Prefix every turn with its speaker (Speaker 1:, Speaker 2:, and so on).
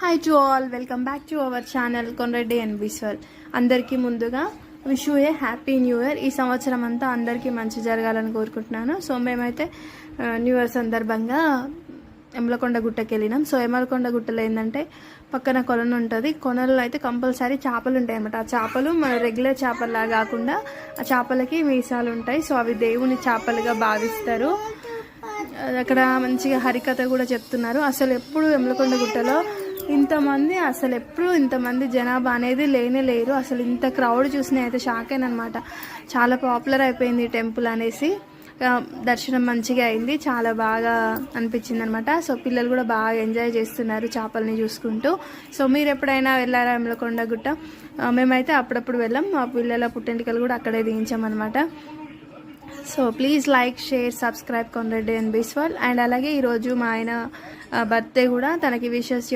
Speaker 1: Hi to all, welcome back to our channel Konreddy and Viswal. అందరికీ ముందుగా wish you a happy new year. ఈ సంవత్సరం అంతా అందరికీ మంచి జరగాలని కోరుకుంటున్నాను. సో మేమైతే న్యూ ఇయర్ సందర్భంగా ఎమలకొండ గుట్టకి వెళ్ళినాం. సో ఎమలకొండ గుట్టలో ఏంటంటే పక్కన కొలను ఉంటుంది. కొనల్లో అయితే కంపల్సరీ చేపలు ఉంటాయి అన్నమాట. ఆ చేపలు మన రెగ్యులర్ చేపల్లా కాకుండా ఆ చేపలకి మీసాలు ఉంటాయి. సో అవి దేవుని చేపలుగా భావిస్తారు. అక్కడ మంచిగా హరికథ కూడా చెప్తున్నారు. అసలు ఎప్పుడు ఎమలకొండ గుట్టలో ఇంతమంది జనాభా అనేది లేనే లేరు. అసలు ఇంత క్రౌడ్ చూసినా అయితే షాక్ అయినమాట. చాలా పాపులర్ అయిపోయింది ఈ టెంపుల్ అనేసి. దర్శనం మంచిగా అయింది, చాలా బాగా అనిపించింది అనమాట. సో పిల్లలు కూడా బాగా ఎంజాయ్ చేస్తున్నారు చేపల్ని చూసుకుంటూ. సో మీరు ఎప్పుడైనా వెళ్ళారా ఎమలకొండ గుట్ట? మేమైతే అప్పుడప్పుడు వెళ్ళాం. మా పిల్లల పుట్టింటికలు కూడా అక్కడే దించామన్నమాట. So please like, share, subscribe Konreddy and Biswal. And అలాగే ఈరోజు మా ఆయన బర్త్డే కూడా, తనకి విషెస్